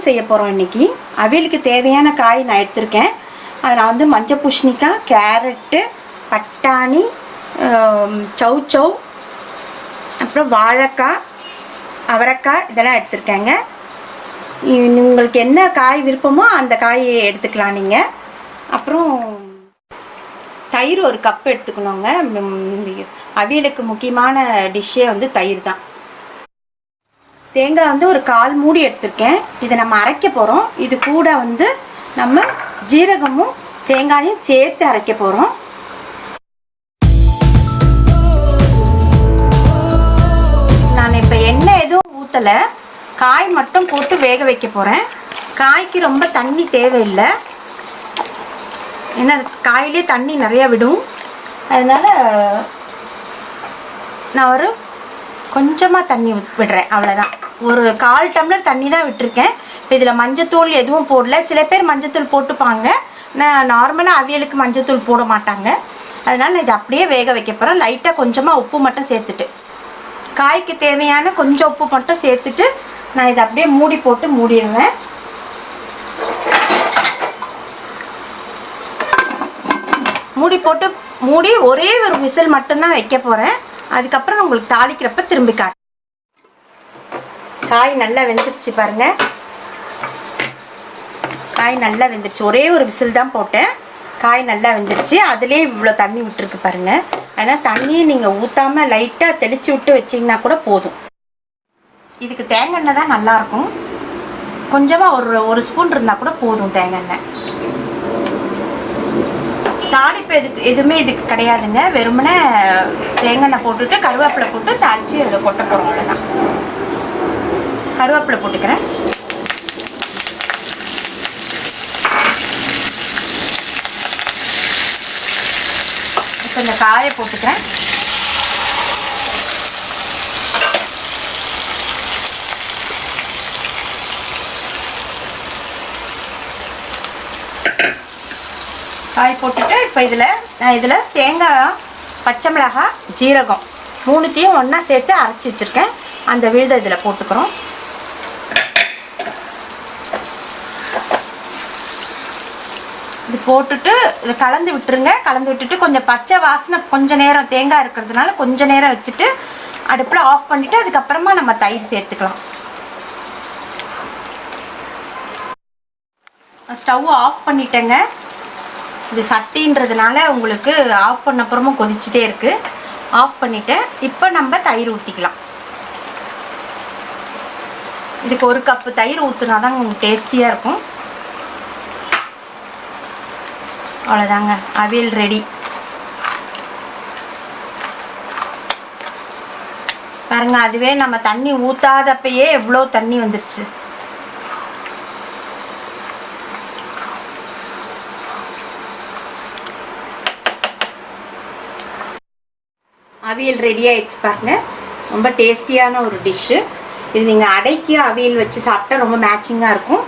அவியல் செய்ய போகிறோம் இன்றைக்கி. அவியலுக்கு தேவையான காய் நான் எடுத்திருக்கேன். அதை நான் வந்து மஞ்சள் பூசணிக்காய், கேரட்டு, பட்டாணி, சௌச்சௌ, அப்புறம் வாழைக்காய், அவரைக்காய் இதெல்லாம் எடுத்திருக்கேங்க. உங்களுக்கு என்ன காய் விருப்பமோ அந்த காயை எடுத்துக்கலாம் நீங்கள். அப்புறம் தயிர் ஒரு கப் எடுத்துக்கணுங்க. அவியலுக்கு முக்கியமான டிஷ்ஷே வந்து தயிர் தான். தேங்காய் வந்து ஒரு 1/4 மூடி எடுத்திருக்கேன். இதை நம்ம அரைக்க போகிறோம். இது கூட வந்து நம்ம ஜீரகமும் தேங்காயும் சேர்த்து அரைக்க போகிறோம். நான் இப்போ எண்ணெய் எதுவும் ஊற்றலை, காய் மட்டும் போட்டு வேக வைக்க போகிறேன். காய்க்கு ரொம்ப தண்ணி தேவையில்லை, ஏன்னா காயிலே தண்ணி நிறையா விடும். அதனால் நான் ஒரு கொஞ்சமாக தண்ணி விடுறேன், அவ்வளோதான். ஒரு 1/4 டம்ளர் தண்ணி தான் விட்டுருக்கேன். இப்போ இதில் மஞ்சத்தூள் எதுவும் போடல. சில பேர் மஞ்சத்தூள் போட்டுப்பாங்க, நான் நார்மலாக அவியலுக்கு மஞ்சத்தூள் போட மாட்டாங்க. அதனால் நான் இதை அப்படியே வேக வைக்க போகிறேன். லைட்டாக கொஞ்சமாக உப்பு மட்டும் சேர்த்துட்டு, காய்க்கு தேவையான கொஞ்சம் உப்பு மட்டும் சேர்த்துட்டு நான் இதை அப்படியே மூடி போட்டு மூடிடுவேன். மூடி ஒரே ஒரு விசில் மட்டும்தான் வைக்க போகிறேன். அதுக்கப்புறம் உங்களுக்கு தாளிக்கிறப்ப திரும்பி காட்டு. காய் நல்லா வெந்துருச்சு பாருங்க. காய் நல்லா வெந்துருச்சு. ஒரே ஒரு விசில் தான் போட்டேன். காய் நல்லா வெந்துருச்சு. அதுலேயே இவ்வளோ தண்ணி விட்டுருக்கு பாருங்க. அதனால் தண்ணியை நீங்கள் ஊற்றாமல் லைட்டாக தெளித்து விட்டு வச்சிங்கன்னா கூட போதும். இதுக்கு தேங்காய் எண்ணெய் தான் நல்லாயிருக்கும். கொஞ்சமாக ஒரு ஸ்பூன் இருந்தால் கூட போதும் தேங்காய் எண்ணெய். தாளிப்பு எதுவுமே இதுக்கு கிடையாதுங்க. வெறுமனே தேங்காய் எண்ணெய் போட்டுட்டு கருவேப்பிலை போட்டு தாளித்து அதில் கொட்ட போகிறோம், அவ்வளோதான். கருவேப்பிலை போட்டுக்கிறேன். இப்போ இந்த காயை போட்டுக்கிறேன். காய் போட்டுட்டு இப்போ இதில் தேங்காய், பச்சை மிளகாய், ஜீரகம் 3த்தையும் ஒன்றா சேர்த்து அரைச்சி வச்சுருக்கேன். அந்த விழுதை இதில் போட்டுக்கிறோம். இது போட்டுட்டு இதை கலந்து விட்டுருங்க. கலந்து விட்டுட்டு கொஞ்சம் பச்சை வாசனை கொஞ்சம் நேரம், தேங்காய் இருக்கிறதுனால கொஞ்சம் நேரம் வச்சுட்டு அடுப்பில் ஆஃப் பண்ணிவிட்டு அதுக்கப்புறமா நம்ம தயிர் சேர்த்துக்கலாம். ஸ்டவ் ஆஃப் பண்ணிட்டேங்க. இது சட்டின்றதுனால உங்களுக்கு ஆஃப் பண்ண அப்புறமும் கொதிச்சுட்டே இருக்குது. ஆஃப் பண்ணிவிட்டேன். இப்போ நம்ம தயிர் ஊற்றிக்கலாம். இதுக்கு 1 கப்பு தயிர் ஊற்றுனா தான் உங்களுக்கு டேஸ்டியாக இருக்கும். அவ்வளோதாங்க, அவியல் ரெடி. பாருங்க, அதுவே நம்ம தண்ணி ஊற்றாதப்பயே எவ்வளோ தண்ணி வந்துருச்சு. அவியல் ரெடி ஆயிடுச்சு பாருங்க. ரொம்ப டேஸ்டியான ஒரு டிஷ்ஷு இது. நீங்கள் அடைக்கி அவியல் வச்சு சாப்பிட்டா ரொம்ப மேட்சிங்காக இருக்கும்.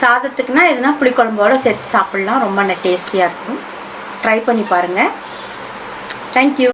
சாதத்துக்குன்னா எதுனா புளிக்குழம்போட சேர்த்து சாப்பிட்லாம். ரொம்ப டேஸ்டியாக இருக்கும். ட்ரை பண்ணி பாருங்கள். தேங்க்யூ.